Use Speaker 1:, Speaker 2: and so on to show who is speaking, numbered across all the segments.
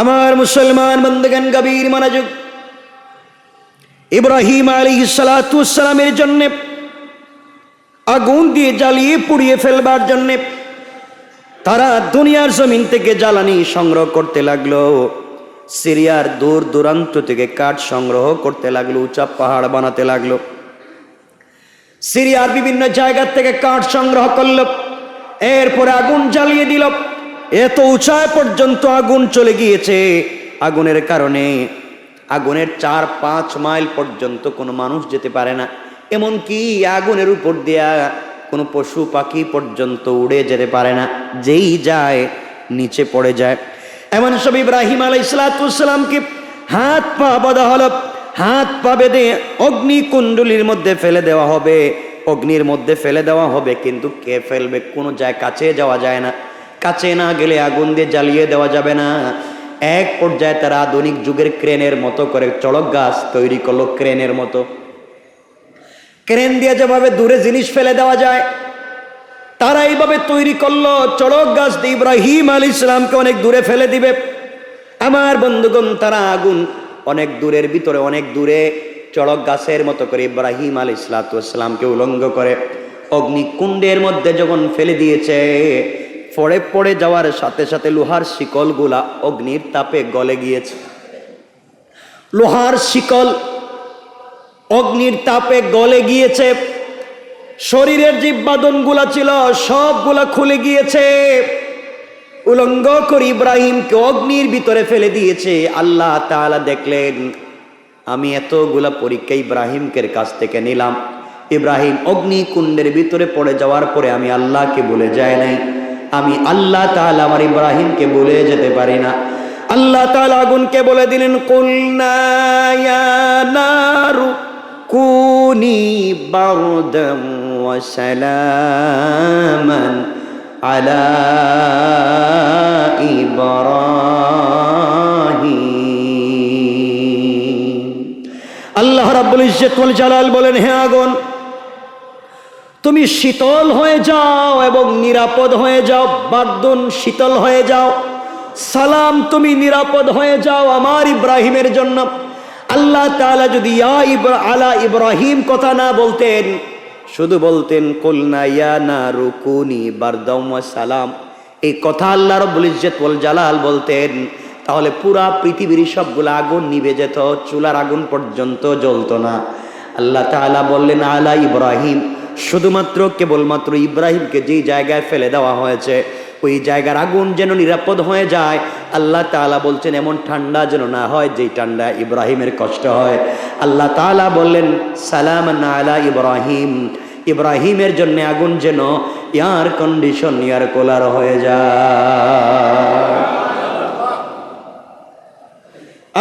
Speaker 1: আমার মুসলমান বন্ধুগণ, গভীর মনোযোগ। ইব্রাহিম আলাইহিস সালাতু ওয়াস সালামের জন্য আগুন দিয়ে জ্বালিয়ে পুড়িয়ে ফেলবার জন্য তারা দুনিয়ার জমিন থেকে জ্বালানি সংগ্রহ করতে লাগলো। সিরিয়ার দূর দূরান্ত থেকে কাঠ সংগ্রহ করতে লাগলো, উঁচা পাহাড় বানাতে লাগলো। সিরিয়ার বিভিন্ন জায়গা থেকে কাঠ সংগ্রহ করলো, এরপরে আগুন জ্বালিয়ে দিল। এত উঁচায় পর্যন্ত আগুন চলে গিয়েছে। আগুনের কারণে আগুনের 4-5 মাইল পর্যন্ত কোনো মানুষ যেতে পারে না। এমনকি আগুনের উপর দিয়া কোনো পশু পাখি পর্যন্ত উড়ে যেতে পারে না, যেই যায় নিচে পড়ে যায়। এমন সব ইব্রাহিম আলাইহিস সালামকে হাত পা বাঁধা হলো, হাত পা বেঁধে অগ্নিকুণ্ডলীর মধ্যে ফেলে দেওয়া হবে। অগ্নির মধ্যে ফেলে দেওয়া হবে, কিন্তু কে ফেলবে? কোনো কাছে যাওয়া যায় না। কাছে না গেলে আগুন দিয়ে জ্বালিয়ে দেওয়া যাবে না। এক পর্যায়ে তারা আধুনিক যুগের ক্রেনের মতো করে চড়ক গাছ তৈরি করলো। ক্রেনের মতো, ক্রেন দিয়ে যেভাবে দূরে জিনিস ফেলে দেওয়া যায়, তারা এইভাবে তৈরি করলো চড়ক গাছ দিয়ে ইব্রাহিম আলাইহিস সালামকে অনেক দূরে ফেলে দিবে। আমার বন্ধুগণ, তারা আগুন অনেক দূরের ভিতরে, অনেক দূরে চড়ক গাছের মতো করে ইব্রাহিম আলাইহিস সালামকে উলঙ্গ করে অগ্নিকুণ্ডের মধ্যে যখন ফেলে দিয়েছে, পড়ে যাওয়ার সাথে সাথে লোহার শিকলগুলা অগ্নির তাপে গলে গিয়েছে। লোহার শিকল অগ্নির তাপে গলে গিয়েছে। শরীরের যে বাঁধনগুলা ছিল সবগুলা খুলে গিয়েছে। উলঙ্গ করে ইব্রাহিমকে অগ্নির ভিতরে ফেলে দিয়েছে। আল্লাহ তাআলা দেখলেন, আমি এতগুলা পরীক্ষা ইব্রাহিমের কাছ থেকে নিলাম, ইব্রাহিম অগ্নিকুণ্ডের ভিতরে পড়ে যাওয়ার পরে আমি আল্লাহকে ভুলে যাই নাই। আমি আল্লাহ তাআলা আমার ইব্রাহিমকে ভুলে যেতে পারি না। আল্লাহ তাআলা আগুনকে বলে দিলেন, কুলনা ইয়া নারু কুনি বারদান ওয়া সালামান আলা ইব্রাহিম। আল্লাহ রাব্বুল ইজ্জত ওয়াল জালাল বলেন, হে আগুন, তুমি শীতল হয়ে যাও এবং নিরাপদ হয়ে যাও। বারদুন, শীতল হয়ে যাও। সালাম, তুমি নিরাপদ হয়ে যাও আমার ইব্রাহিমের জন্য। আল্লাহ তাআলা যদি আলা ইব্রাহিম কথা না বলতেন, শুধু বলতেন কুলনা ইয়া নারু কুনি বারদাম ওয়া সালাম, এই কথা আল্লাহ রাব্বুল ইজ্জত ওয়াল জালাল বলতেন, তাহলে পুরা পৃথিবীর সবগুলো আগুন নিভে যেত, চুলার আগুন পর্যন্ত জ্বলতো না। আল্লাহ তাআলা বললেন আলা ইব্রাহিম, শুধুমাত্র কেবলমাত্র ইব্রাহিমকে যেই জায়গায় ফেলে দেওয়া হয়েছে ওই জায়গার আগুন যেন নিরাপদ হয়ে যায়। আল্লাহ তাআলা বলছেন এমন ঠান্ডা যেন না হয় যেই ঠান্ডা ইব্রাহিমের কষ্ট হয়। আল্লাহ তাআলা বললেন সালামান আলা ইব্রাহিম, ইব্রাহিমের জন্য আগুন যেন এয়ার কন্ডিশন, এয়ার কুলার হয়ে যায়।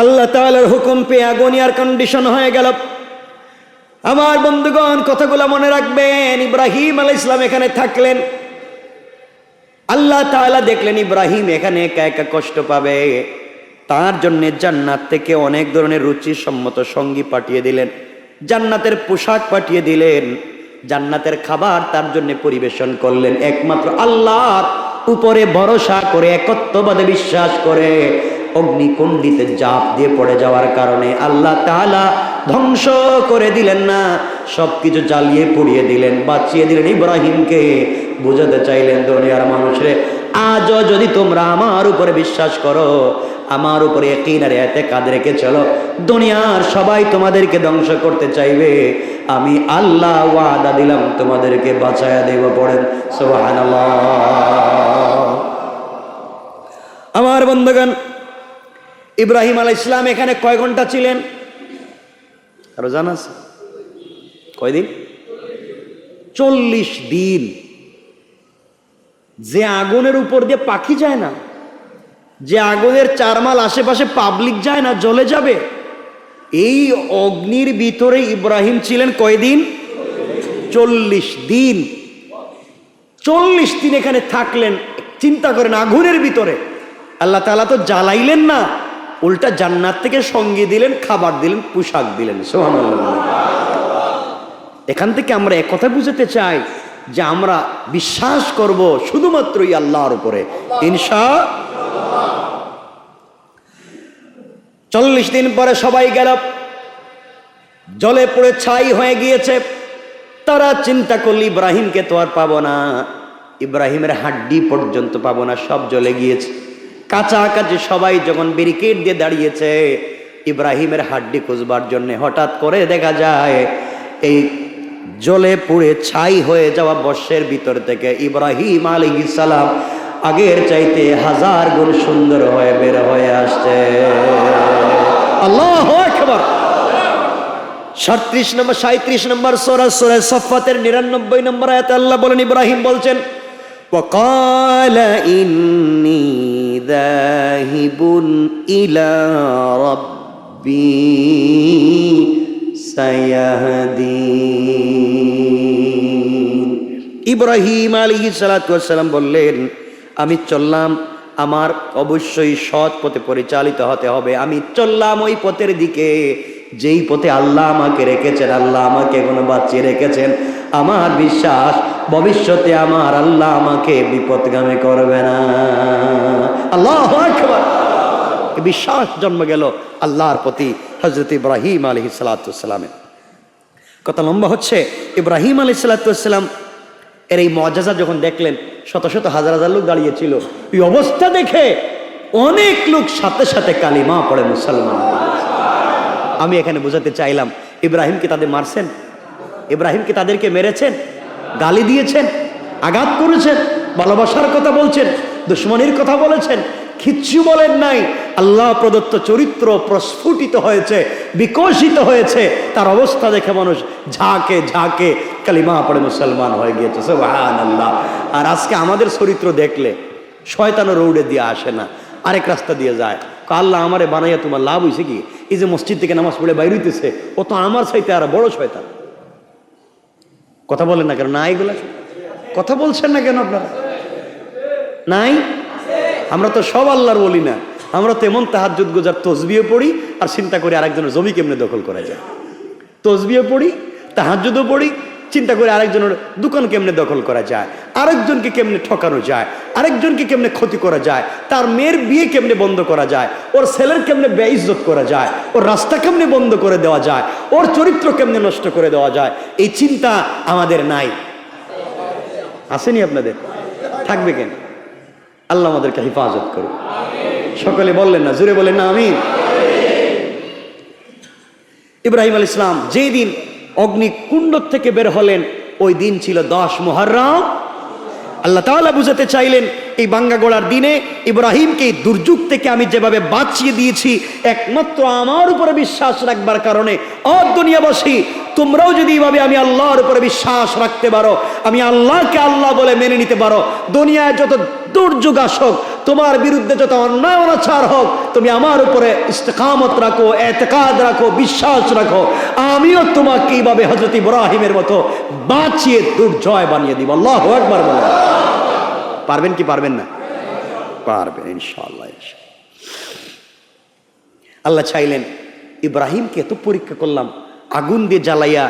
Speaker 1: আল্লাহ তাআলার হুকুম পেয়ে আগুন এয়ার কন্ডিশন হয়ে গেল। আমার বন্ধুগণ, কথাগুলো মনে রাখবেন। ইব্রাহিম আলাইহিস সালাম এখানে থাকলেন। আল্লাহ তাআলা দেখলেন ইব্রাহিম এখানে একা একা কষ্ট পাবে, তার জন্য জান্নাত থেকে অনেক ধরনের রুচিসম্মত সঙ্গী পাঠিয়ে দিলেন, জান্নাতের পোশাক পাঠিয়ে দিলেন, জান্নাতের খাবার তার জন্য পরিবেশন করলেন। একমাত্র আল্লাহর উপরে ভরসা করে, একত্ববাদে বিশ্বাস করে অগ্নিকুণ্ডীতে ঝাঁপ দিয়ে পড়ে যাওয়ার কারণে আল্লাহ তাআলা ধ্বংস করে দিলেন না, সবকিছু জ্বালিয়ে পুড়িয়ে দিলেন, বাঁচিয়ে দিলেন ইব্রাহিমকে। বুঝাতে চাইলেন দুনিয়ার মানুষরে, আজও যদি তোমরা আমার উপরে বিশ্বাস করো, আমার উপরে ইয়াকিন আর ইতিকাদ রেখে চলো, দুনিয়ার সবাই তোমাদেরকে ধ্বংস করতে চাইবে, আমি আল্লাহ ওয়াদা দিলাম তোমাদেরকে বাঁচায়া দেব। পড়েন সুবহানাল্লাহ। আমার বন্ধুগণ, ইব্রাহিম আলাইহিস সালাম এখানে কয় ঘন্টা ছিলেন আরো জানা আছে? কয়দিন? 40 দিন। যে আগুনের উপর দিয়ে পাখি যায় না, যে আগুনের 4 মাইল আশেপাশে পাবলিক যায় না, জ্বলে যাবে, এই অগ্নির ভিতরে ইব্রাহিম ছিলেন কয়দিন? 40 দিন। 40 দিন এখানে থাকলেন। চিন্তা করেন, আগুনের ভিতরে। আল্লাহ তাআলা তো জ্বালাইলেন না, উল্টা জান্নাত থেকে সঙ্গী দিলেন, খাবার দিলেন, পোশাক দিলেন। সুবহানাল্লাহ। এখান থেকে আমরা এক কথা বুঝতে চাই যে আমরা বিশ্বাস করব শুধুমাত্রই আল্লাহর উপরে, ইনশাআল্লাহ। 40 দিন পরে সবাই গেল, জলে পড়ে ছাই হয়ে গিয়েছে। তারা চিন্তা করল ইব্রাহিমকে তো আর পাবো না, ইব্রাহিমের হাড্ডি পর্যন্ত পাবো না, সব জ্বলে গিয়েছে। কাছাকাছি সবাই যখন ব্যারিকেড দিয়ে দাঁড়িয়েছে ইব্রাহিমের হাড্ডি খুঁজবার জন্য, হঠাৎ করে দেখা যায় এই জ্বলে পুড়ে ছাই হয়ে যাওয়া বর্ষের ভিতর থেকে ইব্রাহিম আলাইহিস সালাম আগের চাইতে 1000 গুণ সুন্দর হয়ে বের হয়ে আসছে। আল্লাহু আকবার। 37 নম্বর 37 নম্বর সূরা সূরা সাফফাতের 99 নম্বর আয়াতে আল্লাহ বলেন, ইব্রাহিম বলছেন وقال إني ذاهب إلى ربي سيهدين। ইব্রাহিম আলাইহিস সালাতু ওয়াস সালাম বললেন, আমি চললাম, আমার অবশ্যই সৎ পথে পরিচালিত হতে হবে। আমি চললাম ওই পথের দিকে যেই পথে আল্লাহ আমাকে রেখেছেন, আল্লাহ আমাকে এখনো বাঁচিয়ে রেখেছেন। আমার বিশ্বাস ভবিষ্যতে আমার আল্লাহ আমাকে বিপদগামী করবে না। আল্লাহু আকবার। বিশ্বাস জন্ম গেল আল্লাহর প্রতি হযরত ইব্রাহিম আলাইহিস সালাতু ওয়াস সালামের। কথা লম্বা হচ্ছে, ইব্রাহিম আলাইহিস সালাতু ওয়াস সালাম এর এই মুআজিজা যখন দেখলেন, শত শত হাজার হাজার লোক দাঁড়িয়ে ছিল, এই অবস্থা দেখে অনেক লোক সাথে সাথে কালিমা পড়ে মুসলমান। আমি এখানে বোঝাতে চাইলাম, ইব্রাহিম কি তাদের মারছেন? ইব্রাহিম কি তাদেরকে মেরেছেন? গালি দিয়েছেন? আঘাত করেছেন? ভালোবাসার কথা বলছেন? দুশ্মনীর কথা বলেছেন? কিচ্ছু বলেন নাই। আল্লাহ প্রদত্ত চরিত্র প্রস্ফুটিত হয়েছে, বিকশিত হয়েছে। তার অবস্থা দেখে মানুষ ঝাঁকে ঝাঁকে কালিমা পড়ে মুসলমান হয়ে গিয়েছে। সুবহানাল্লাহ। আর আজকে আমাদের চরিত্র দেখলে শয়তানও রৌড়ে দিয়ে আসে না, আরেক রাস্তা দিয়ে যায়। আল্লাহ আমারে বানাইয়া তোমার লাভ হয়েছে কি? এই যে মসজিদ থেকে নামাজ পড়ে বাইর হইতেছে, ও তো আমার চাইতে আর বড় শয়তান। কথা বলেন না কেন? না, এগুলা কথা বলছেন না কেন আপনারা? নাই? আমরা তো সব আল্লাহর বলি না, আমরা তো এমন তাহাজ্জুদ গুজার তসবিহ পড়ি আর চিন্তা করি আরেকজনের জমি কেমনে দখল করা যায়। তসবিহ পড়ি, তাহাজ্জুদও পড়ি, চিন্তা করে আরেকজনের দোকান কেমনে দখল করা যায়, আরেকজনকে কেমনে ঠকানো যায়, আরেকজনকে কেমনে ক্ষতি করা যায়, তার মেয়ের বিয়ে কেমনে বন্ধ করা যায়, ওর ছেলের কেমনে বেইজ্জত করা যায়, ওর রাস্তা কেমনে বন্ধ করে দেওয়া যায়, ওর চরিত্র কেমনে নষ্ট করে দেওয়া যায়, এই চিন্তা আমাদের নাই। আসেনি আপনাদের? থাকবে কেন? আল্লাহ আমাদেরকে হেফাজত করুন। সকলে বললেন না, জোরে বলেন না আমিন। ইব্রাহিম আলাইহিস সালাম যেই দিন অগ্নিকুণ্ড থেকে বের হলেন, ওই দিন ছিল 10 মুহররম। আল্লাহ তাআলা বুঝাতে চাইলেন, এই বাঙ্গা গোড়ার দিনে ইব্রাহিমকে এই দুর্যোগ থেকে আমি যেভাবে বাঁচিয়ে দিয়েছি, একমাত্র আমার উপরে বিশ্বাস রাখবার কারণে। ও দুনিয়াবাসী, তোমরাও যদি এইভাবে আমি আল্লাহর উপরে বিশ্বাস রাখতে পারো, আমি আল্লাহকে আল্লাহ বলে মেনে নিতে পারো, দুনিয়ায় যত দুর্যোগ আসুক, তোমার বিরুদ্ধে যত অন্যায় অনাচার হোক, তুমি আমার উপরে ইস্তেকামত রাখো, এতেকাদ রাখো, বিশ্বাস রাখো, আমিও তোমাকে এইভাবে হযরত ইব্রাহিমের মতো বাঁচিয়ে দুর্জয় বানিয়ে দিব। আল্লাহু আকবার বলেন। পারবেন কি পারবেন না? পারবেন ইনশাআল্লাহ। আল্লাহ চাইলেন ইব্রাহিমকে এত পরীক্ষা করলাম, আগুন দিয়ে জ্বালাইয়া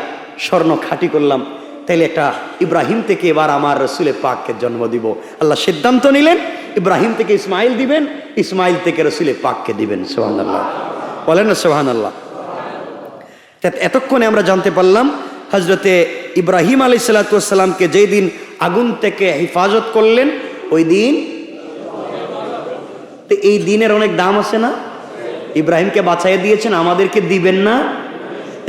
Speaker 1: স্বর্ণ খাঁটি করলাম, তাইলে একটা ইব্রাহিম থেকে এবার আমার রসুলের পাককে জন্ম দিব। আল্লাহ সিদ্ধান্ত নিলেন, ইব্রাহিম থেকে ইসমাইল দিবেন, ইসমাইল থেকে রসুলের পাককে দিবেন। সুবহানাল্লাহ বলেন না সুবহানাল্লাহ। এতক্ষণে আমরা জানতে পারলাম হযরতে ইব্রাহিম আলাইহিস সালাতু ওয়াস সালামকে যেই দিন আগুন থেকে হেফাজত করলেন, ওই দিন, এই দিনের অনেক দাম আছে না? ইব্রাহিমকে বাঁচাইয়ে দিয়েছেন, আমাদেরকে দিবেন না?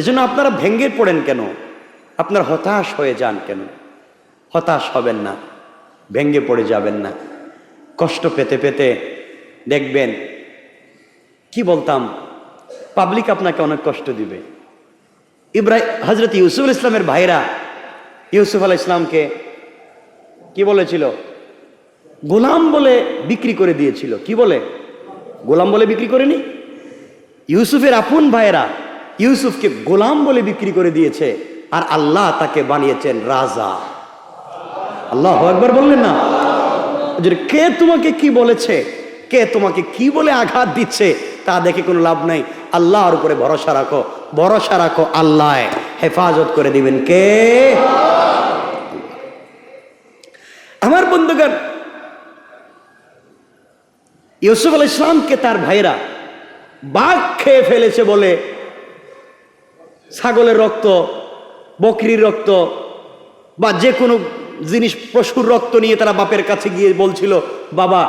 Speaker 1: এজন্য আপনারা ভেঙ্গে পড়েন কেন? আপনারা হতাশ হয়ে যান কেন? হতাশ হবেন না, ভেঙ্গে পড়ে যাবেন না। কষ্ট পেতে পেতে দেখবেন, কি বলতাম, পাবলিক আপনাকে অনেক কষ্ট দিবে। হযরত ইউসুফ আলাইহিস সালামের ভাইরা ইউসুফ আলাইহিস সালামকে কি বলেছিল? গোলাম বলে বিক্রি করে দিয়েছিল। কি বলে? গোলাম বলে বিক্রি করেনি। ইউসুফের আপন ভাইরা ইউসুফকে গোলাম বলে বিক্রি করে দিয়েছে, আর আল্লাহ তাকে বানিয়েছেন রাজা। আল্লাহু আকবার বললেন না? কে তোমাকে কি বলেছে, কে তোমাকে কি বলে আঘাত দিচ্ছে, তা দেখে কোনো লাভ নাই। আল্লাহর উপরে ভরসা রাখো, ভরসা রাখো, আল্লাহ হেফাজত করে দিবেন। কে? আমার বন্ধুগণ, ইউসুফ আলাইহিস সালামকে তার ভাইরা বাঘ খেয়ে ফেলেছে বলে ছাগলের রক্ত, বকরির রক্ত বা যে কোনো জিনিস, পশুর রক্ত নিয়ে তারা বাপের কাছে গিয়ে বলছিল, বাবা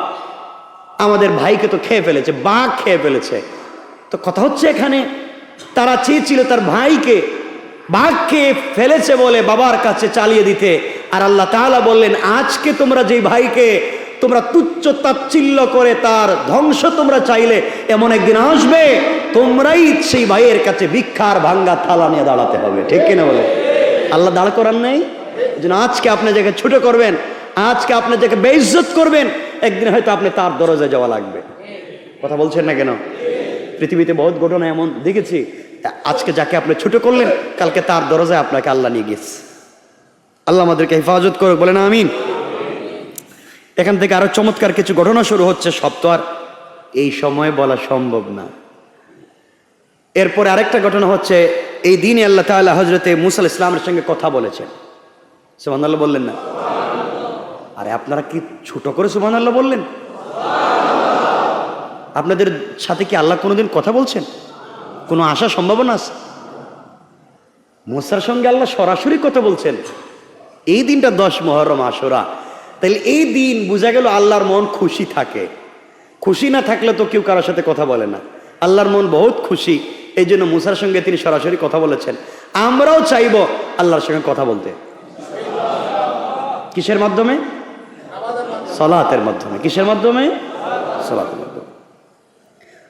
Speaker 1: আমাদের ভাইকে তো খেয়ে ফেলেছে, বাঘ খেয়ে ফেলেছে। তো কথা হচ্ছে এখানে তারা চেয়েছিল তার ভাইকে বাঘ খেয়ে ফেলেছে বলে বাবার কাছে চালিয়ে দিতে। আর আল্লাহ তাআলা বললেন, আজকে তোমরা যে ভাইকে তোমরা তুচ্ছ তাচ্ছিল্য করে তার ধ্বংস তোমরা চাইলে, এমন একদিন আসবে তোমরাই সেই ভাইয়ের কাছে ভিক্ষার ভাঙ্গা থালা নিয়ে দাঁড়াতে হবে। ঠিক কিনা বলে? আল্লাহ দাঁড় করান নেই যেন আজকে আপনি যাকে ছোট করবেন, আজকে আপনি যাকে বেইজ্জত করবেন, একদিন হয়তো আপনি তার দরজায় যাওয়া লাগবে। কথা বলছেন না কেন? পৃথিবীতে বহুত ঘটনা এমন দেখেছি, আজকে যাকে আপনি ছোট করলেন, কালকে তার দরজায় আপনাকে আল্লাহ নিয়ে গেছে। আল্লাহ আমাদেরকে হেফাজত করুক, বলেন আমিন। এখান থেকে আরো চমৎকার কিছু ঘটনা শুরু হচ্ছে, সব তো আর এই সময় বলা সম্ভব না। এরপরে আরেকটা ঘটনা হচ্ছে, এই দিনে আল্লাহ তাআলা হযরতে মুসা আলাইহিস সালামের সঙ্গে কথা বলেছেন। সুবহানাল্লাহ বললেন না? আরে আপনারা কি ছোট করে সুবহানাল্লাহ বললেন? আপনাদের সাথে কি আল্লাহ কোনোদিন কথা বলছেন? কোনো আশা সম্ভাবনা আছে? মুসার সঙ্গে আল্লাহ সরাসরি কথা বলছেন। এই দিনটা 10 মুহররম আশুরা। তাহলে এই দিন বোঝা গেল আল্লাহর মন খুশি থাকে। খুশি না থাকলে তো কেউ কারোর সাথে কথা বলে না। আল্লাহর মন বহুত খুশি, এই জন্য মুসার সঙ্গে তিনি সরাসরি কথা বলেছেন। আমরাও চাইব আল্লাহর সঙ্গে কথা বলতে। কিসের মাধ্যমে? সালাতের মাধ্যমে। কিসের মাধ্যমে? সালাতের মাধ্যমে।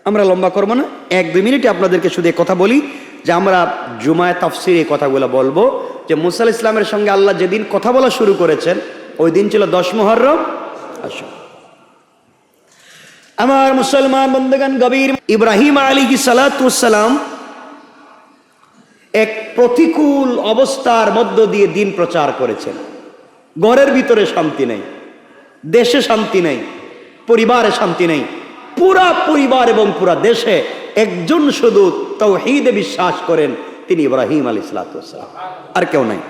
Speaker 1: আমরা লম্বা করবো না, 1-2 মিনিটে আপনাদেরকে শুধু কথা বলি যে আমরা জুমায় তাফসীরে এই কথাগুলো বলবো যে মুসা আলাইহিস সালামের সঙ্গে আল্লাহ যেদিন কথা বলা শুরু করেছেন ওই দিন ছিল 10 মুহররম আশুরা। আমার মুসলমান বন্ধুগণ, গভীর ইব্রাহিম আলাইহিস সালাতু ওয়াস সালাম এক প্রতিকূল অবস্থার মধ্য দিয়ে দিন প্রচার করেছেন। ঘরের ভিতরে শান্তি নেই, দেশে শান্তি নেই, পরিবারে শান্তি নেই। পুরা পরিবার এবং পুরা দেশে একজন শুধু তাওহীদে বিশ্বাস করেন, তিনি ইব্রাহিম আলাইহিস সালাতু ওয়াস সালাম, আর কেউ নাই।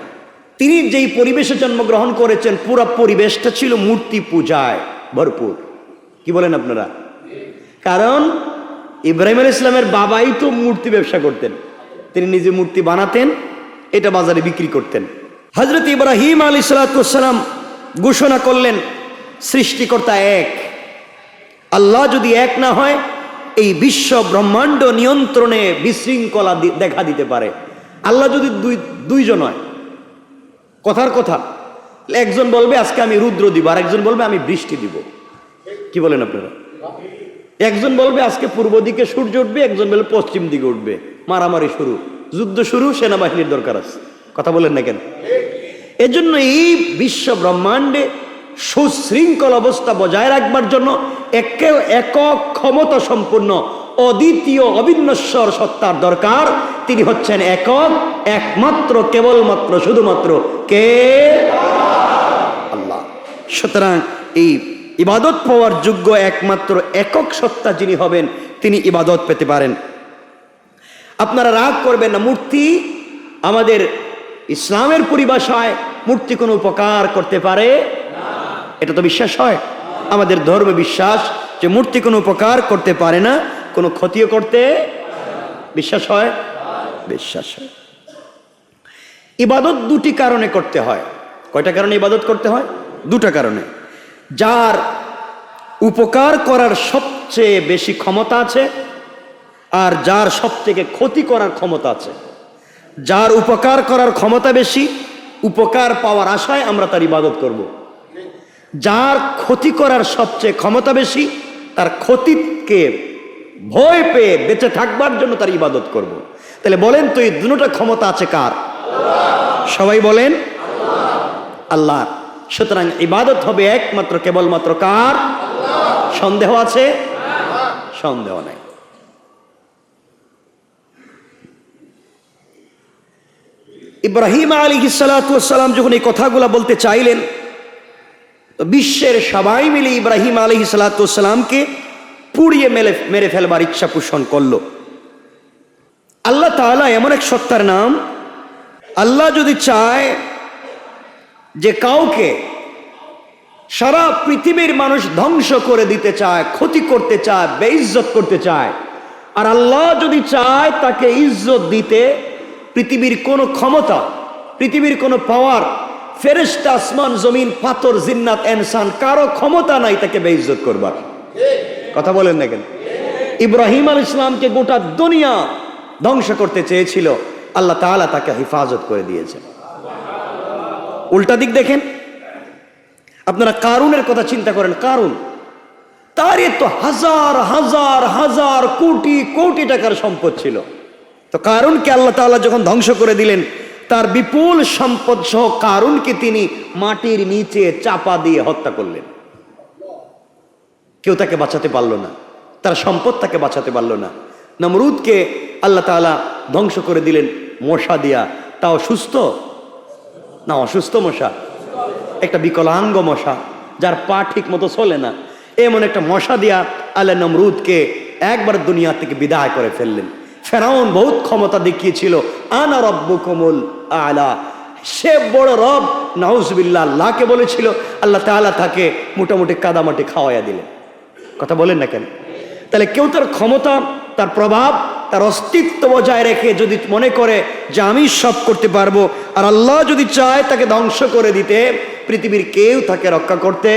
Speaker 1: তিনি যেই পরিবেশে জন্মগ্রহণ করেছেন পুরা পরিবেশটা ছিল মূর্তি পূজায় ভরপুর। কি বলেন আপনারা? কারণ ইব্রাহিম আলাইহিস সালামের বাবাই তো মূর্তি ব্যবসা করতেন, তিনি নিজে মূর্তি বানাতেন, এটা বাজারে বিক্রি করতেন। হযরত ইব্রাহিম আলাইহিস সালাতু ওয়াস সালাম ঘোষণা করলেন, সৃষ্টিকর্তা এক, আল্লাহ যদি এক না হয় এই বিশ্ব ব্রহ্মাণ্ড নিয়ন্ত্রণে বিশৃঙ্খলা দেখা দিতে পারে। আল্লাহ যদি দুইজন হয়, কথার কথা, একজন বলবে আজকে আমি রুদ্র দিব, আর একজন বলবে আমি বৃষ্টি দিব। কি বলেন আপনারা? একজন বলবে আজকে পূর্ব দিকে সূর্য উঠবে, একজন বলবে পশ্চিম দিকে উঠবে, মারামারি শুরু, যুদ্ধ শুরু, সেনাবাহিনীর দরকার আছে। কথা বলেন না কেন? এজন্য এই বিশ্ব ব্রহ্মাণ্ডে সুশৃঙ্খল অবস্থা বজায় রাখবার জন্য একক ক্ষমতা সম্পন্ন অদ্বিতীয় অবিনশ্বর সত্তার দরকার। তিনি হচ্ছেন একক, একমাত্র, কেবলমাত্র, শুধুমাত্র কে? আল্লাহ। সুতরাং এই ইবাদত পাওয়ার যোগ্য একমাত্র একক সত্তা যিনি হবেন, তিনি ইবাদত পেতে পারেন। আপনারা রাগ করবেন না, মূর্তি আমাদের ইসলামের পরিভাষায় মূর্তি কোনো উপকার করতে পারে না, এটা তো বিশ্বাস হয়। আমাদের ধর্মে বিশ্বাস যে মূর্তি কোনো উপকার করতে পারে না, কোনো ক্ষতিও করতে, বিশ্বাস হয়, বিশ্বাস হয়। ইবাদত দুটি কারণে করতে হয়। কয়টা কারণে ইবাদত করতে হয়? দুটা কারণে। যার উপকার করার সবচেয়ে বেশি ক্ষমতা আছে, আর যার সবথেকে ক্ষতি করার ক্ষমতা আছে। যার উপকার করার ক্ষমতা বেশি, উপকার পাওয়ার আশায় আমরা তার ইবাদত করব। যার ক্ষতি করার সবচেয়ে ক্ষমতা বেশি, তার ক্ষতিকে ভয় পেয়ে বেঁচে থাকবার জন্য তার ইবাদত করব। তাহলে বলেন তো এই দুটো ক্ষমতা আছে কার? সবাই বলেন আল্লাহ। সুতরাং ইবাদত হবে একমাত্র কেবলমাত্র কার? সন্দেহ আছে? সন্দেহ নাই। ইব্রাহিম আলাইহিস সালাতু ওয়াস সালাম যখন এই কথাগুলো বলতে চাইলেন, তো বিশ্বের সবাই মিলে ইব্রাহিম আলাইহিস সালাতু ওয়াস সালামকে পুড়িয়ে মেরে ফেলবার ইচ্ছা পোষণ করলো। আল্লাহ তাআলা এমন এক সত্তার নাম, আল্লাহ যদি চায় যে কাউকে সারা পৃথিবীর মানুষ ধ্বংস করে দিতে চায়, ক্ষতি করতে চায়, বেইজ্জত করতে চায়, আর আল্লাহ যদি চায় তাকে ইজ্জত দিতে পৃথিবীর কোনো ক্ষমতা, পৃথিবীর কোনো পাওয়ার, ফেরেশতা, আসমান জমিন, পাথর, জিন্নাত, ইনসান কারো ক্ষমতা নাই তাকে বেইজ্জত করবার। কথা বলেন না কেন? ইব্রাহিম আলাইহিস সালামকে গোটা দুনিয়া ধ্বংস করতে চেয়েছিল, আল্লাহ তাআলা তাকে হেফাজত করে দিয়েছেন। উল্টা দিক দেখেন, আপনারা কারুনের কথা চিন্তা করেন। কারুন, তার তো হাজার হাজার হাজার কোটি কোটি টাকার সম্পদ ছিল। তো কারুনকে আল্লাহ তাআলা যখন ধ্বংস করে দিলেন, তার বিপুল সম্পদ সহ কারুনকে তিনি মাটির নিচে চাপা দিয়ে হত্যা করলেন। কেউ তাকে বাঁচাতে পারল না, তার সম্পদ তাকে বাঁচাতে পারল না। নমরুদকে আল্লাহ তাআলা ধ্বংস করে দিলেন মশা দিয়া। তাও সুস্থ না অসুস্থ মশা? একটা বিকলাঙ্গ মশা, যার পা ঠিক মতো চলে না, এমন একটা মশা দিয়া আল্লাহ নমরুদকে একবার দুনিয়া থেকে বিদায় করে ফেললেন। ফেরাউন বহুত ক্ষমতা দেখিয়েছিল, আনা রব্বুকুমুল আলা, সে বড় রব, নাউজুবিল্লাহ আল্লাহকে বলেছিল। আল্লাহ তাআলা তাকে মোটামুটি কাদামাটি খাওয়াইয়া দিলেন। কথা বলেন না কেন? তাহলে কেউ তার ক্ষমতা, তার প্রভাব, তার অস্তিত্ব বজায় রেখে যদি মনে করে যে আমি সব করতে পারবো, আর আল্লাহ যদি চায় তাকে ধ্বংস করে দিতে, পৃথিবীর কেউ তাকে রক্ষা করতে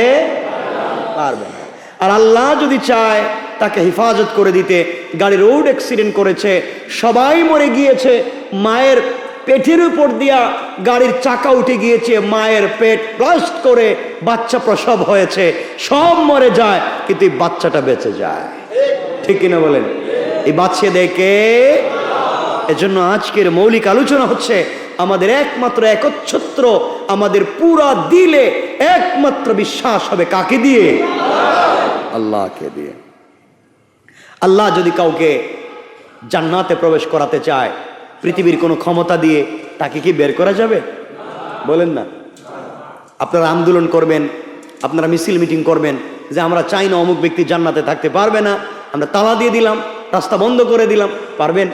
Speaker 1: পারবে না। আর আল্লাহ যদি চায় তাকে হেফাজত করে দিতে, গাড়ি রোড অ্যাক্সিডেন্ট করেছে, সবাই মরে গিয়েছে, মায়ের পেটের উপর দিয়া গাড়ির চাকা উঠে গিয়েছে, মায়ের পেট ব্লাস্ট করে বাচ্চা প্রসব হয়েছে, সব মরে যায়, কিন্তু এই বাচ্চাটা বেঁচে যায়। ঠিক কিনা বলেন? এই বাচ্চা দেখে। এজন্য আজকের মৌলিক আলোচনা হচ্ছে আমাদের একমাত্র একচ্ছত্র, আমাদের পুরা দিলে একমাত্র বিশ্বাস হবে কাকে দিয়ে? আল্লাহকে দিয়ে। আল্লাহ যদি কাউকে জান্নাতে প্রবেশ করাতে চায়, পৃথিবীর কোনো ক্ষমতা দিয়ে তাকে কি বের করা যাবে? বলেন না। আপনারা আন্দোলন করবেন, আপনারা মিছিল মিটিং করবেন যে আমরা চাই না অমুক ব্যক্তি জান্নাতে থাকতে পারবে না, আমরা তালা দিয়ে দিলাম, রাস্তা বন্ধ করে দিলাম, পারবেন?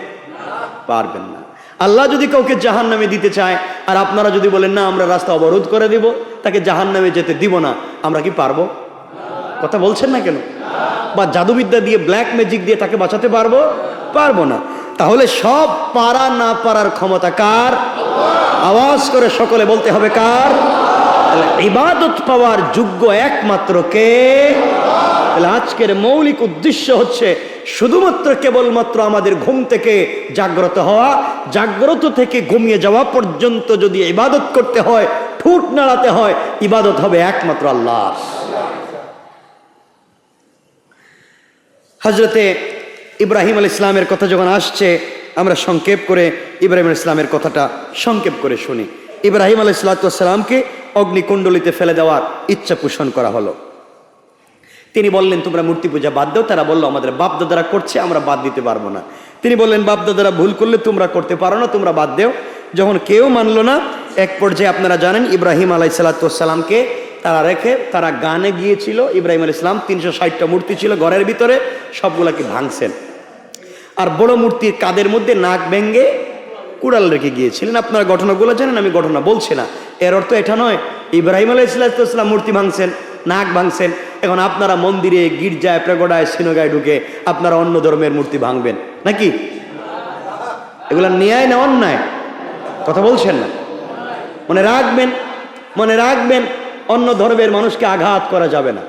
Speaker 1: পারবেন না। আল্লাহ যদি কাউকে জাহান্নামে দিতে চায়, আর আপনারা যদি বলেন না আমরা রাস্তা অবরোধ করে দিব, তাকে জাহান্নামে যেতে দিব না, আমরা কি পারবো? কথা বলছেন না কেন? বা জাদুবিদ্যা দিয়ে, ব্ল্যাক ম্যাজিক দিয়ে তাকে বাঁচাতে পারবো? পারবো না। তাহলে সব পারা না পারার ক্ষমতা কার? আওয়াজ করে সকলে বলতে হবে কার? ইবাদত পাওয়ার যোগ্য একমাত্র কে? তাহলে আজকের মৌলিক উদ্দেশ্য হচ্ছে শুধুমাত্র কেবলমাত্র আমাদের ঘুম থেকে জাগ্রত হওয়া, জাগ্রত থেকে ঘুমিয়ে যাওয়া পর্যন্ত যদি ইবাদত করতে হয়, ঠোঁট নাড়াতে হয়, ইবাদত হবে একমাত্র আল্লাহ। হযরতে ইব্রাহিম আলাইহিস সালামের কথা যখন আসছে, আমরা সংক্ষেপ করে ইব্রাহিম আলাইহিস সালামের কথাটা সংক্ষেপ করে শুনি। ইব্রাহিম আলাইহিস সালামকে অগ্নিকুণ্ডলিতে ফেলে দেওয়ার ইচ্ছা পোষণ করা হলো। তিনি বললেন তোমরা মূর্তি পূজা বাদ দাও। তারা বললো আমাদের বাপদাদারা করছে, আমরা বাদ দিতে পারবো না। তিনি বললেন বাপদাদারা ভুল করলে তোমরা করতে পারো না, তোমরা বাদ দেও। যখন কেউ মানলো না, এক পর্যায়ে আপনারা জানেন ইব্রাহিম আলাইহিস সালামকে তারা রেখে তারা গানে গিয়েছিল। ইব্রাহিম আলাইহিস সালাম 360টা মূর্তি ছিল ঘরের ভিতরে, সবগুলাকে ভাঙছেন। আর বড় মূর্তির কাদের মধ্যে নাক ভেঙ্গে কুড়াল রেখে গিয়েছিলেন। আপনারা ঘটনাগুলো জানেন, আমি ঘটনা বলছি না। এর অর্থ এটা নয় ইব্রাহিম আলাইহিস সালাম মূর্তি ভাঙছেন, নাক ভাঙছেন, এখন আপনারা মন্দিরে, গির্জায়, প্রেগোডায়, সিনোগায় ঢুকে আপনারা অন্য ধর্মের মূর্তি ভাঙবেন নাকি? এগুলা ন্যায় না অন্যায়? কথা বলছেন না। মনে রাখবেন, মনে রাখবেন, অন্য ধর্মের মানুষকে আঘাত করা যাবে না।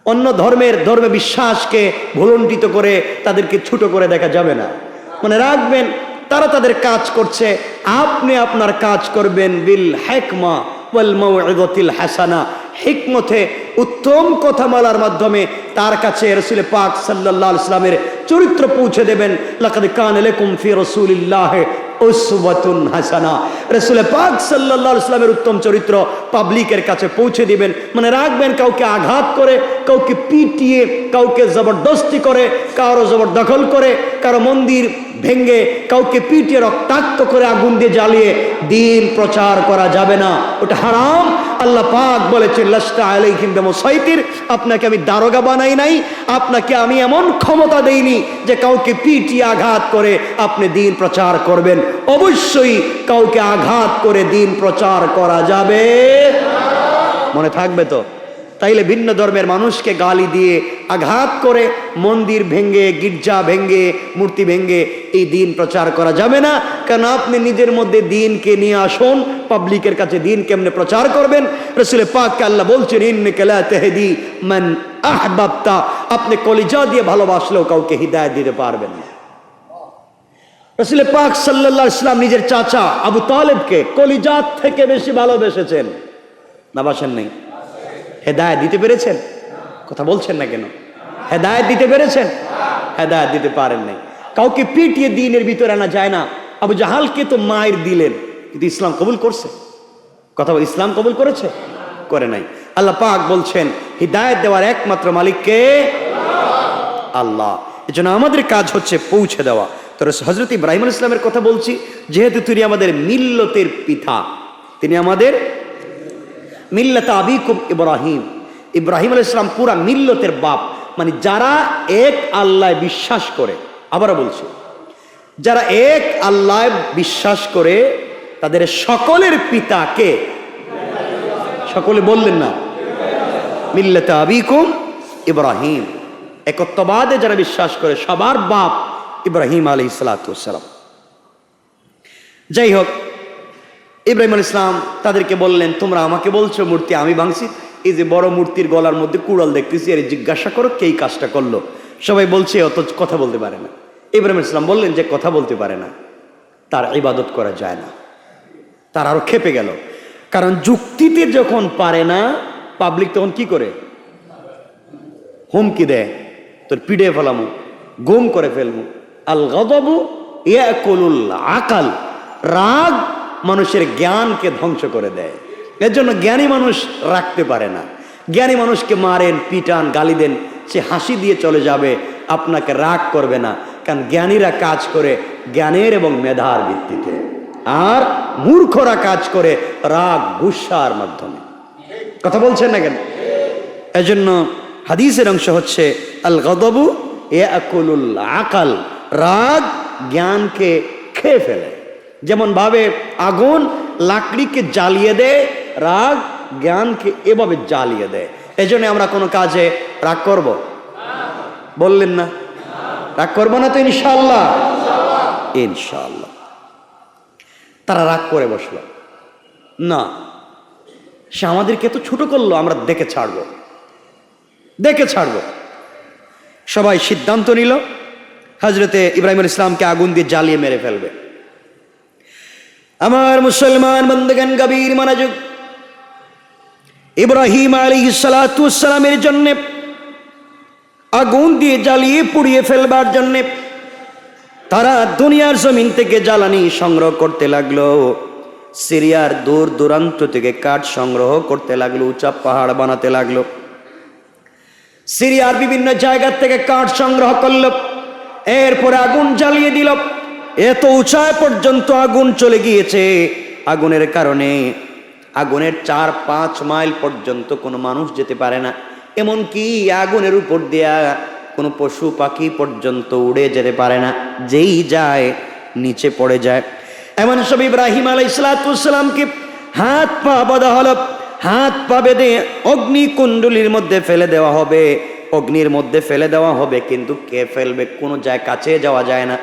Speaker 1: অন্য ধর্মে বিশ্বাসকে ভুলণ্ঠিত করে তাদেরকে ছোট করে দেখা যাবে না। মনে রাখবেন, তারা তাদের কাজ করছে, আপনি আপনার কাজ করবেন বিল হিকমা ওয়াল মাউইযাতিল হাসানা, হিকমতে, উত্তম কথা বলার মাধ্যমে তার কাছে রাসূল পাক সাল্লাল্লাহু আলাইহি ওয়াসাল্লামের চরিত্র পৌঁছে দেবেন। লাকাদ কানা লাকুম ফি রাসূলিল্লাহি উসওয়াতুন হাসানা, রাসূল পাক সাল্লাল্লাহু আলাইহি ওয়াসাল্লামের উত্তম চরিত্র পাবলিকের কাছে পৌঁছে দিবেন। মনে রাখবেন, কাউকে আঘাত করে, কাউকে পিটিয়ে, কাউকে জবরদস্তি করে, কারো জবরদখল করে, কারো মন্দির ভেঙ্গে, কাউকে পিটিয়ে রক্তাক্ত করে আগুন দিয়ে জ্বালিয়ে দ্বীন প্রচার করা যাবে না, ওটা হারাম। আল্লাহ পাক বলেছেন লাস্তা আলাইহিম বিমুসাইতির, আপনাকে আমি দারোগা বানাই নাই, আপনাকে আমি এমন ক্ষমতা দেইনি যে কাউকে পিটিয়ে আঘাত করে আপনি দ্বীন প্রচার করবেন। অবশ্যই কাউকে আঘাত করে দ্বীন প্রচার করা যাবে, মনে থাকবে তো? তাইলে ভিন্ন ধর্মের মানুষকে গালি দিয়ে আঘাত করে মন্দির ভেঙ্গে, গির্জা ভেঙ্গে, মূর্তি ভেঙ্গে এই দিন প্রচার করা যাবে না। কারণ আপনি নিজের মধ্যে দিনকে নিয়ে আসুন, পাবলিকের কাছে দিন কেমনে প্রচার করবেন? রাসূল পাককে আল্লাহ বলছেন, ইন্নাকা লা তাহদি মান আহবাবতা, আপনি কলিজা দিয়ে ভালোবাসলেও কাউকে হিদায়াত দিতে পারবেন না। রাসূল পাক সাল্লাল্লাহু আলাইহি ওয়াসাল্লাম নিজের চাচা আবু তালেবকে কলিজা থেকে বেশি ভালোবেসেছেন, না বাসেন নাই? হেদায়েত দিতে পেরেছেন? কথা বলছেন না কেন? হেদায়েত দিতে পেরেছেন? হেদায়েত দিতে পারেন নাই। কাউকে পিটিয়ে দ্বীনের ভিতরে আনা যায় না। আবু জাহালকে তো মায়ের দিলেন, কিন্তু ইসলাম কবুল করছে? কথা বল, ইসলাম কবুল করেছে? করে নাই। আল্লাহ পাক বলছেন হিদায়েত দেওয়ার একমাত্র মালিক কে? আল্লাহ। এজন্য আমাদের কাজ হচ্ছে পৌঁছে দেওয়া। তো হযরত ইব্রাহিম আলাইহিস সালামের কথা বলছি, যেহেতু তিনি আমাদের মিল্লতের পিতা, তিনি আমাদের মিল্লাত আবিকুম ইব্রাহিম, ইব্রাহিম আলাইহিস সালাম পুরা মিল্লতের বাপ। মানে যারা এক আল্লাহ বিশ্বাস করে, আবারও বলছি, যারা এক আল্লাহ বিশ্বাস করে তাদের সকলের পিতা কে? সকলে বললেন না? মিল্লাত আবিকুম ইব্রাহিম। একত্ববাদে যারা বিশ্বাস করে সবার বাপ ইব্রাহিম আলাইহিস সালাতু ওয়াস সালাম। যাই হোক, ইব্রাহিম আলাইহিস সালাম তাদেরকে বললেন, তোমরা আমাকে বলছো মূর্তি আমি ভাঙছি, এই যে বড় মূর্তির গলার মধ্যে কুড়াল দেখতেছি, এর জিজ্ঞাসা করো কে এই কাজটা করলো। সবাই বলছে অত কথা বলতে পারে না। ইব্রাহিম আলাইহিস সালাম বললেন, যে কথা বলতে পারে না তার ইবাদত করা যায় না। তার আরো খেপে গেল, কারণ যুক্তিতে যখন পারে না, পাবলিক তখন কি করে? হুমকি দেয়, তোর পিড়ে ফেলামু, গুম করে ফেলবো। আল গাদাবু ইয়াকুলুল আকাল, রাগ মানুষের জ্ঞানকে ধ্বংস করে দেয়। এর জন্য জ্ঞানী মানুষ রাখতে পারে না। জ্ঞানী মানুষকে মারেন, পিটান, গালি দেন, সে হাসি দিয়ে চলে যাবে, আপনাকে রাগ করবে না। কারণ জ্ঞানীরা কাজ করে জ্ঞানের এবং মেধার ভিত্তিতে, আর মূর্খরা কাজ করে রাগ গুসার মাধ্যমে। কথা বলছেন না কেন? এজন্য হাদিসের অংশ হচ্ছে আল গাদাবু ইয়াকুলুল আকাল, রাগ জ্ঞানকে খেয়ে ফেলে। যেমন ভাবে আগুন লাকড়িকে জ্বালিয়ে দেয়, রাগ জ্ঞানকে এভাবে জ্বালিয়ে দেয়। এজন্য আমরা কোনো কাজে রাগ করব? বললেন না? রাগ করবো না তো ইনশাআল্লাহ? ইনশাআল্লাহ। তারা রাগ করে বসলো না, সে আমাদেরকে তো ছোট করলো, আমরা দেখে ছাড়বো, দেখে ছাড়বো। সবাই সিদ্ধান্ত নিল হযরতে ইব্রাহিম আলাইহিস সালামকে আগুন দিয়ে জ্বালিয়ে মেরে ফেলবে। আমার মুসলমান বন্ধুগণ, গভীর মনোযোগ। ইব্রাহিম আলাইহিস সালাতু ওয়াস সালামের জন্য আগুন দিয়ে জ্বালিয়ে পুড়িয়ে ফেলবার জন্য তারা দুনিয়ার জমিন থেকে জ্বালানি সংগ্রহ করতে লাগলো। সিরিয়ার দূর দূরান্ত থেকে কাঠ সংগ্রহ করতে লাগলো, উঁচা পাহাড় বানাতে লাগলো। সিরিয়ার বিভিন্ন জায়গা থেকে কাঠ সংগ্রহ করলো, এরপরে আগুন জ্বালিয়ে দিল। এত উঁচায় পর্যন্ত আগুন চলে গিয়েছে। আগুনের কারণে আগুনের 4-5 মাইল পর্যন্ত কোনো মানুষ যেতে পারে না। এমনকি আগুনের উপর দিয়া কোনো পশু পাখি পর্যন্ত উড়ে যেতে পারে না, যেই যায় নিচে পড়ে যায়। এমন সব ইব্রাহিম আলাইহিস সালামকে হাত পা বাঁধা হলো, হাত পা বেঁধে অগ্নিকুণ্ডলীর মধ্যে ফেলে দেওয়া হবে। অগ্নির মধ্যে ফেলে দেওয়া হবে, কিন্তু কে ফেলবে? কোনো যায় কাছে যাওয়া যায় না।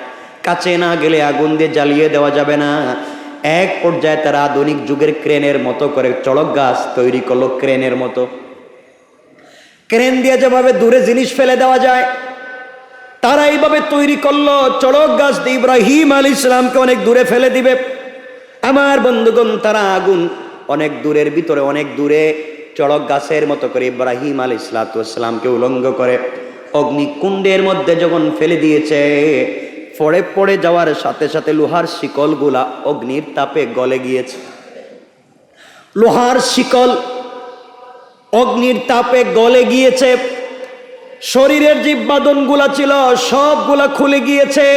Speaker 1: কাছে না গেলে আগুন দিয়ে জ্বালিয়ে দেওয়া যাবে না। এক পর্যায়ে তারা আধুনিক যুগের ক্রেনের মতো করে চড়ক গাছ তৈরি করলো, ক্রেনের মতো। ক্রেন দিয়ে যেভাবে দূরে জিনিস ফেলে দেওয়া যায়, তারা এইভাবে তৈরি করলো চড়ক গাছ দিয়ে ইব্রাহিম আলাইহিস সালামকে অনেক দূরে ফেলে দিবে। আমার বন্ধুগণ, তারা আগুন অনেক দূরের ভিতরে, অনেক দূরে চড়ক গাছের মতো করে ইব্রাহিম আলাইহিস সালামকে উলঙ্গ করে অগ্নিকুণ্ডের মধ্যে যখন ফেলে দিয়েছে, পড়ে যাওয়ার সাথে সাথে লোহার শিকলগুলা অগ্নির তাপে গলে গিয়েছে। লোহার শিকল অগ্নির তাপে গলে গিয়েছে। শরীরের যে বাঁধনগুলা ছিল সবগুলা খুলে গিয়েছে।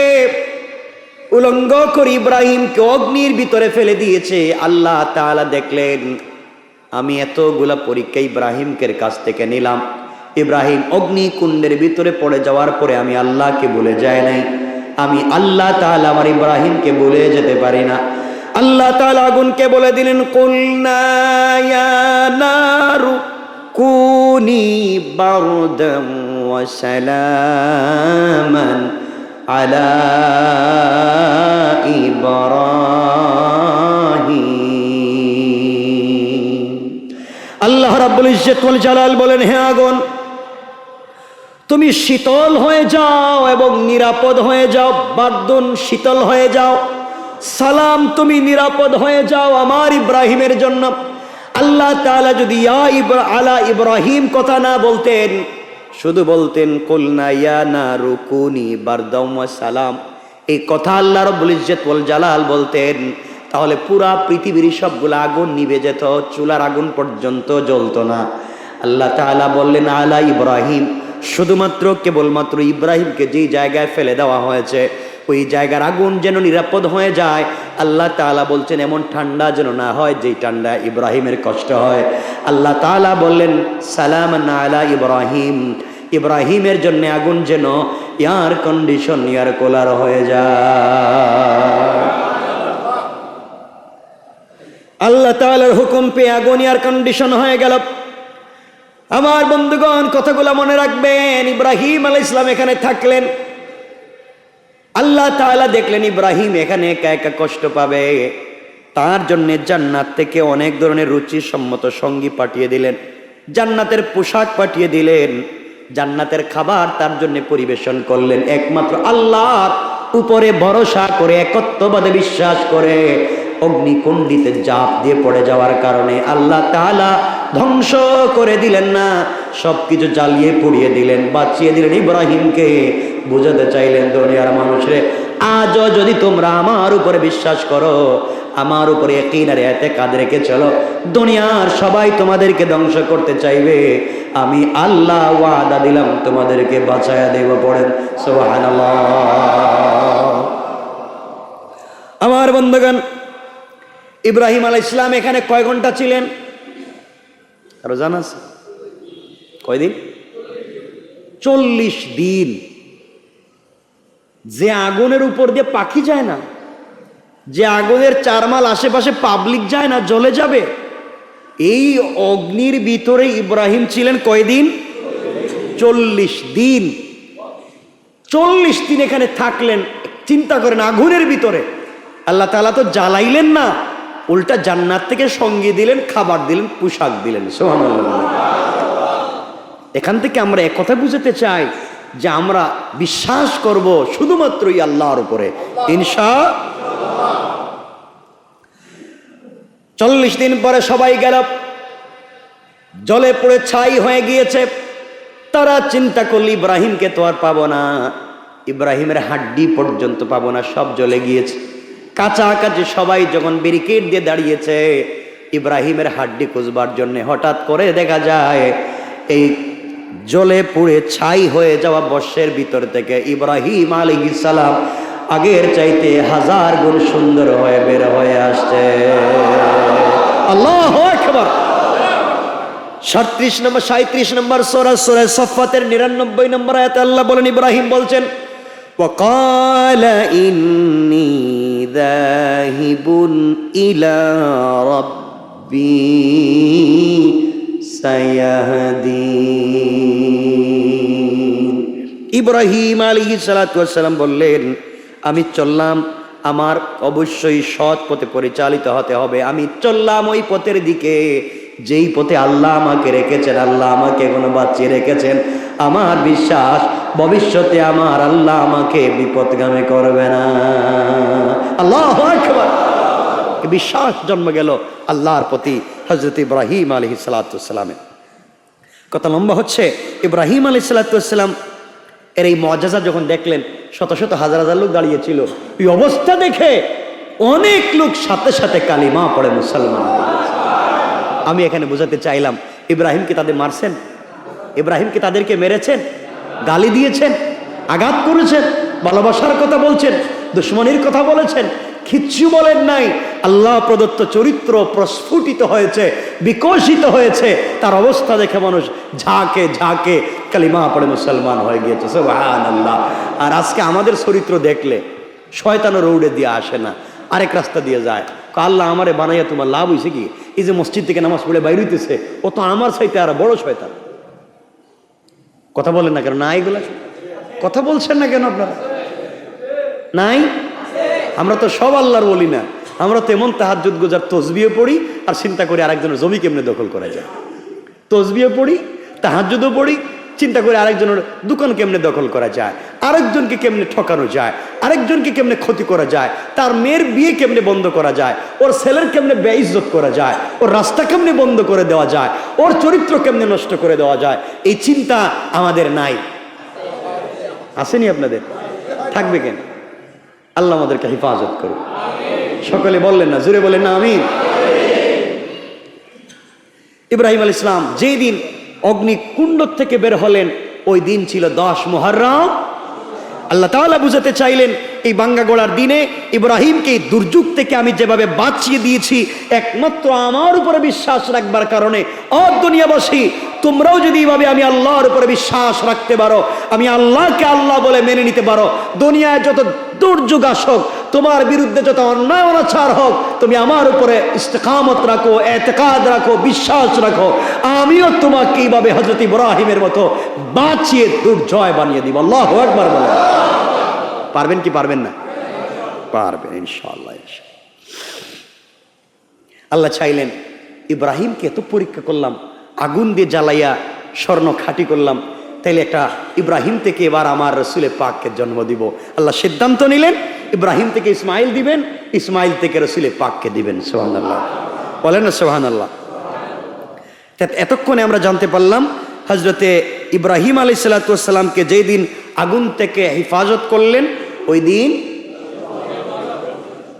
Speaker 1: উলঙ্গ করে ইব্রাহিমকে অগ্নির ভিতরে ফেলে দিয়েছে। আল্লাহ তাআলা দেখলেন, আমি এতগুলা পরীক্ষা ইব্রাহিমের কাছ থেকে নিলাম, ইব্রাহিম অগ্নিকুণ্ডের ভিতরে পড়ে যাওয়ার পরে আমি আল্লাহকে ভুলে যায় নাই। আমি আল্লাহ তাআলা আমার ইব্রাহিমকে ভুলে যেতে পারি না। আল্লাহ তাআলা আগুনকে বলে দিলেন, কুলনা ইয়া নারু কুনি বারদাম ওয়া সালামান আলা ইব্রাহিম। আল্লাহ রাব্বুল ইজ্জত ওয়াল জালাল বলেন, হে আগুন, তুমি শীতল হয়ে যাও এবং নিরাপদ হয়ে যাও। বারদুন, শীতল হয়ে যাও। সালাম, তুমি নিরাপদ হয়ে যাও আমার ইব্রাহিমের জন্য। আল্লাহ তাআলা যদি আলা ইব্রাহিম কথা না বলতেন, শুধু বলতেন কুলনা ইয়া নারু কুনি বারদাম ওয়া সালাম, এই কথা আল্লাহ রাব্বুল ইজ্জত ওয়াল জালাল বলতেন, তাহলে পুরা পৃথিবীর সবগুলো আগুন নিভে যেত, চুলার আগুন পর্যন্ত জ্বলতো না। আল্লাহ তাআলা বললেন আলা ইব্রাহিম, শুধুমাত্র কেবলমাত্র ইব্রাহিমকে যেই জায়গায় ফেলে দেওয়া হয়েছে ওই জায়গার আগুন যেন নিরাপদ হয়ে যায়। আল্লাহ তাআলা বলছেন এমন ঠান্ডা যেন না হয় যেই ঠান্ডা ইব্রাহিমের কষ্ট হয়। আল্লাহ তাআলা বললেন সালামান আলা ইব্রাহিম, ইব্রাহিমের জন্য আগুন যেন এয়ার কন্ডিশন, এয়ার কুলার হয়ে যায়। আল্লাহ তাআলার হুকুম পেয়ে আগুন এয়ার কন্ডিশন হয়ে গেল। আমার বন্ধুগণ, কথাগুলো মনে রাখবেন। ইব্রাহিম আলাইহিস সালাম এখানে থাকলেন। আল্লাহ তাআলা দেখলেন ইব্রাহিম এখানে একা একা কষ্ট পাবে, তার জন্য জান্নাত থেকে অনেক ধরনের রুচিসম্মত সঙ্গী পাঠিয়ে দিলেন, জান্নাতের পোশাক পাঠিয়ে দিলেন, জান্নাতের খাবার তার জন্য পরিবেশন করলেন। একমাত্র আল্লাহর উপরে ভরসা করে, একত্ববাদে বিশ্বাস করে অগ্নিকুণ্ডিতে জাপ দিয়ে পড়ে যাওয়ার কারণে আল্লাহ তাআলা ধ্বংস করে দিলেন না, সবকিছু জ্বালিয়ে পুড়িয়ে দিলেন, বাঁচিয়ে দিলেন ইব্রাহিমকে। বুঝাতে চাইলেন দুনিয়ার মানুষরে, আজও যদি তোমরা আমার উপরে বিশ্বাস করো, আমার উপরে ইয়াকিন আর ইতিকাদ রেখে চলো, দুনিয়ার সবাই তোমাদেরকে ধ্বংস করতে চাইবে, আমি আল্লাহ ওয়াদা দিলাম তোমাদেরকে বাঁচায়া দেব। পড়েন সুবহানাল্লাহ। আমার বন্ধুগণ, ইব্রাহিম আলাইহিস সালাম এখানে কয় ঘন্টা ছিলেন কারো জানা আছে? কয়দিন? 40 দিন। যে আগুনের উপর দিয়ে পাখি যায় না, যে আগুনের 4 মাইল আশেপাশে পাবলিক যায় না, জ্বলে যাবে, এই অগ্নির ভিতরে ইব্রাহিম ছিলেন কয়দিন? 40 দিন। 40 দিন এখানে থাকলেন। চিন্তা করেন, আগুনের ভিতরে। আল্লাহ তাআলা তো জ্বালাইলেন না, উল্টা জান্নাত থেকে সঙ্গী দিলেন, খাবার দিলেন, পোশাক দিলেন। সুবহানাল্লাহ। এখান থেকে আমরা এক কথা বুঝাতে চাই যে আমরা বিশ্বাস করব শুধুমাত্রই আল্লাহর উপরে ইনশাআল্লাহ। 40 দিন পরে সবাই গেল, জলে পড়ে ছাই হয়ে গিয়েছে। তারা চিন্তা করল ইব্রাহিমকে তো আর পাবো না, ইব্রাহিমের হাড্ডি পর্যন্ত পাবো না, সব জ্বলে গিয়েছে। কাছাকাছি সবাই যখন ব্যারিকেড দিয়ে দাঁড়িয়েছে ইব্রাহিমের হাড্ডি খুঁজবার জন্য, হঠাৎ করে দেখা যায় এই জলে পুড়ে ছাই হয়ে যাওয়া বর্ষের ভিতর থেকে ইব্রাহিম আলাইহিস সালাম আগের চাইতে 1000 গুণ সুন্দর হয়ে বের হয়ে আসছে। আল্লাহু আকবার। 37 নম্বর সূরা সাফফাতের 99 নম্বর আয়াতে আল্লাহ বলেন, ইব্রাহিম বলছেন وقال إني ذاهب إلى ربي سيهدين। ইব্রাহিম আলাইহিস সালাতু ওয়াস সালাম বললেন, আমি চললাম, আমার অবশ্যই সৎ পথে পরিচালিত হতে হবে। আমি চললাম ওই পথের দিকে যেই পথে আল্লাহ আমাকে রেখেছেন, আল্লাহ আমাকে এখনো বাঁচিয়ে রেখেছেন। আমার বিশ্বাস ভবিষ্যতে আমার আল্লাহ আমাকে বিপদগামী করবে না। আল্লাহু আকবার। বিশ্বাস জন্ম গেল আল্লাহর প্রতি হযরত ইব্রাহিম আলাইহিস সালাতু ওয়াস সালামের। কথা লম্বা হচ্ছে। ইব্রাহিম আলাইহিস সালাতু ওয়াস সালাম এর এই মুআজিজা যখন দেখলেন, শত শত হাজার হাজার লোক দাঁড়িয়েছিল, এই অবস্থা দেখে অনেক লোক সাথে সাথে কালিমা পড়ে মুসলমান। আমি এখানে বোঝাতে চাইলাম, ইব্রাহিমকে তাদের মারছেন? ইব্রাহিমকে তাদেরকে মেরেছেন? গালি দিয়েছেন? আঘাত করেছেন? ভালোবাসার কথা বলছেন? দুশ্মনীর কথা বলেছেন? কিচ্ছু বলেন নাই। আল্লাহ প্রদত্ত চরিত্র প্রস্ফুটিত হয়েছে, বিকশিত হয়েছে। তার অবস্থা দেখে মানুষ ঝাঁকে ঝাঁকে কালিমা পড়ে মুসলমান হয়ে গিয়েছে। সুবহানাল্লাহ। আর আজকে আমাদের চরিত্র দেখলে শয়তানের রৌড়ে দিয়ে আসে না, আরেক রাস্তা দিয়ে যায়। আল্লাহ আমারে বানাইয়া তোমার লাভ হয়েছে কি? এই যে মসজিদ থেকে নামাজ পড়ে বাইরে হইতেছে, ও তো আমার চাইতে আর বড় শয়তান। কথা বলেন না কেন? না, এগুলা কথা বলছেন না কেন আপনারা? নাই? আমরা তো সব আল্লাহর বলি না, আমরা তো এমন তাহাজ্জুদ গুজার তসবিহ পড়ি আর চিন্তা করি আরেকজনের জমি কেমনে দখল করা যায়। তসবিহ পড়ি, তাহাজ্জুদও পড়ি, চিন্তা করে আরেকজনের দোকান কেমনে দখল করা যায়, আরেকজনকে কেমনে ঠকানো যায়, আরেকজনকে কেমনে ক্ষতি করা যায়, তার মেয়ের বিয়ে কেমনে বন্ধ করা যায়, ওর ছেলের কেমনে বেইজ্জত করা যায়, ওর রাস্তা কেমনে বন্ধ করে দেওয়া যায়, ওর চরিত্র কেমনে নষ্ট করে দেওয়া যায়, এই চিন্তা আমাদের নাই। আসেনি আপনাদের? থাকবে কেন? আল্লাহ আমাদেরকে হেফাজত করুন। সকলে বললেন না? জোরে বলেন না আমিন। ইব্রাহিম আলাইহিস সালাম যেই দিন অগ্নিকুণ্ড থেকে বের হলেন, ওই দিন ছিল 10 মুহররম। আল্লাহ তাআলা বুঝাতে চাইলেন এই বাঙ্গা গোড়ার দিনে ইব্রাহিমকে এই দুর্যোগ থেকে আমি যেভাবে বাঁচিয়ে দিয়েছি একমাত্র আমার উপরে বিশ্বাস রাখবার কারণে। ও দুনিয়াবাসী, তোমরাও যদি এইভাবে আমি আল্লাহর উপরে বিশ্বাস রাখতে পারো, আমি আল্লাহকে আল্লাহ বলে মেনে নিতে পারো, দুনিয়ায় যত দুর্যোগ আসুক, তোমার বিরুদ্ধে যত অন্যায় অনাচার হোক, তুমি আমার উপরে ইস্তেকামত রাখো, এতেকাদ রাখো, বিশ্বাস রাখো, আমিও তোমাকে এইভাবে হযরত ইব্রাহিমের মতো বাঁচিয়ে দুর্জয় বানিয়ে দিব। আল্লাহু আকবার বলেন। পারবেন কি পারবেন না? পারবেন ইনশাআল্লাহ। আল্লাহ চাইলেন ইব্রাহিমকে এত পরীক্ষা করলাম, আগুন দিয়ে জ্বালাইয়া স্বর্ণ খাঁটি করলাম, তাইলে একটা ইব্রাহিম থেকে এবার আমার রসুলে পাককে জন্ম দিব। আল্লাহ সিদ্ধান্ত নিলেন ইব্রাহিম থেকে ইসমাইল দিবেন, ইসমাইল থেকে রসুলে পাককে দিবেন। সুবহানাল্লাহ বলেন না সুবহানাল্লাহ। এতক্ষণে আমরা জানতে পারলাম হযরতে ইব্রাহিম আলাইহিস সালাতু ওয়াস সালামকে যেই দিন আগুন থেকে হেফাজত করলেন, ওই দিন,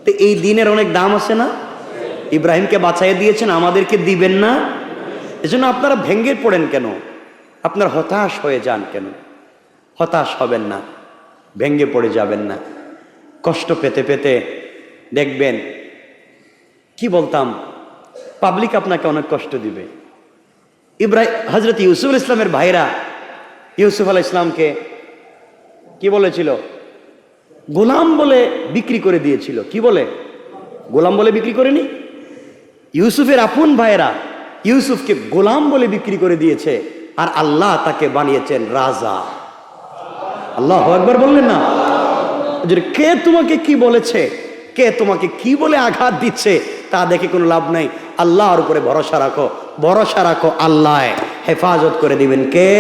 Speaker 1: তো এই দিনের অনেক দাম আছে না? ইব্রাহিমকে বাঁচাইয়া দিয়েছেন, আমাদেরকে দিবেন না? এজন্য আপনারা ভেঙ্গে পড়েন কেন? আপনারা হতাশ হয়ে যান কেন? হতাশ হবেন না, ভেঙ্গে পড়ে যাবেন না। কষ্ট পেতে পেতে দেখবেন, কি বলতাম, পাবলিক আপনাকে অনেক কষ্ট দিবে। হযরত ইউসুফ ইসলামের ভাইরা ইউসুফ আলাইহিস সালামকে কি বলেছিল? গোলাম বলে বিক্রি করে দিয়েছিল। কি বলে? গোলাম বলে বিক্রি করেনি। ইউসুফের আপন ভাইরা ইউসুফকে গোলাম বলে বিক্রি করে দিয়েছে, আর আল্লাহ তাকে বানিয়েছেন রাজা। আল্লাহু আকবার বললেন না? কে তোমাকে কি বলেছে, কে তোমাকে কি বলে আঘাত দিচ্ছে, তা দেখে কোনো লাভ নাই। আল্লাহর উপরে ভরসা রাখো, ভরসা রাখো, আল্লাহ হেফাজত করে দিবেন। কে?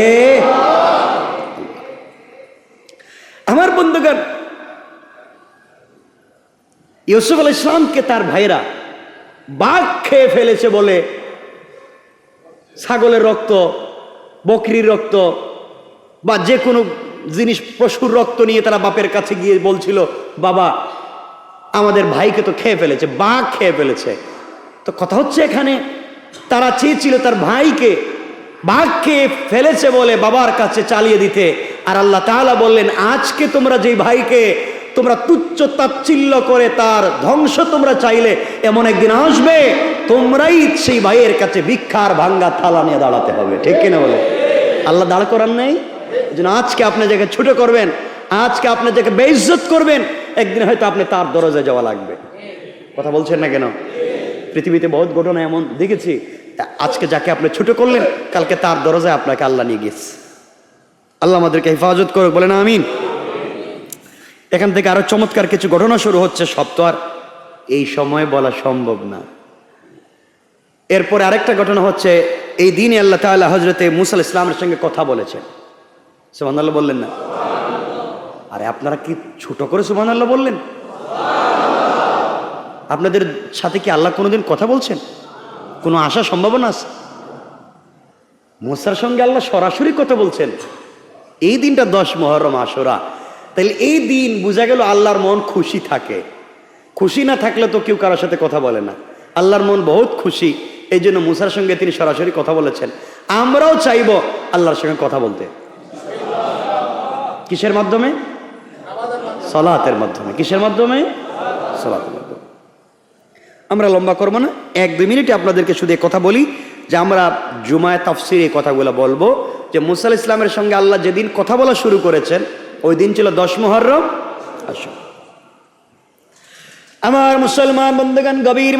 Speaker 1: আমার বন্ধুগণ, ইউসুফ আলাইহিস সালামকে তার ভাইরা বাঘ খেয়ে ফেলেছে বলে ছাগলের রক্ত, বকরির রক্ত বা যে কোনো জিনিস, পশুর রক্ত নিয়ে তারা বাপের কাছে গিয়ে বলছিল, বাবা আমাদের ভাইকে তো খেয়ে ফেলেছে, বাঘ খেয়ে ফেলেছে। তো কথা হচ্ছে এখানে তারা চেয়েছিল তার ভাইকে বাঘ খেয়ে ফেলেছে বলে বাবার কাছে চালিয়ে দিতে, আর আল্লাহ তাআলা বললেন আজকে তোমরা যেই ভাইকে তোমরা তুচ্ছ তাচ্ছিল্য করে তার ধ্বংস তোমরা চাইলে, এমন একদিন আসবে তোমরাই সেই ভাইয়ের কাছে ভিক্ষার ভাঙ্গা থালা নিয়ে দাঁড়াতে হবে। ঠিক কিনা বলে? আল্লাহ দাঁড় করার নেই। যেন আজকে আপনি যাকে ছোট করবেন, আজকে আপনি যাকে বেইজ্জত করবেন, একদিন হয়তো আপনি তার দরজায় যাওয়া লাগবে। কথা বলছেন না কেন? পৃথিবীতে বহুত ঘটনা এমন দেখেছি, আজকে যাকে আপনি ছোট করলেন, কালকে তার দরজায় আপনাকে আল্লাহ নিয়ে গেছে। আল্লাহ আমাদেরকে হেফাজত করুক, বলেন আমিন। এখান থেকে আরো চমৎকার কিছু ঘটনা শুরু হচ্ছে, সব তো আর এই সময় বলা সম্ভব না। এরপরে আরেকটা ঘটনা হচ্ছে, এই দিনে আল্লাহ তাআলা হযরতে মূসা আলাইহিস সালামের সঙ্গে কথা বলেছেন। সুবহানাল্লাহ বললেন না? আরে আপনারা কি ছোট করে সুবহানাল্লাহ বললেন? আপনাদের সাথে কি আল্লাহ কোনোদিন কথা বলছেন? কোনো আশা সম্ভাবনা আছে? মূসার সঙ্গে আল্লাহ সরাসরি কথা বলছেন। এই দিনটা 10 মুহররম আশুরা। তাহলে এই দিন বোঝা গেল আল্লাহর মন খুশি থাকে। খুশি না থাকলে তো কেউ কারোর সাথে কথা বলে না। আল্লাহর মন বহুত খুশি, এই জন্য মূসার সঙ্গে তিনি সরাসরি কথা বলেছেন। আমরাও চাইব আল্লাহর সঙ্গে কথা বলতে। কিসের মাধ্যমে? সালাতের মাধ্যমে। কিসের মাধ্যমে? সালাতের মাধ্যমে। আমরা লম্বা করবো না, 1-2 মিনিটে আপনাদেরকে শুধু কথা বলি যে আমরা জুমায় তাফসীরে এই কথাগুলো বলবো যে মূসা আলাইহিস সালামের সঙ্গে আল্লাহ যেদিন কথা বলা শুরু করেছেন, ওই দিন ছিল 10 মুহররম আশুরা। আমার মুসলমান বন্ধুগণ, গভীর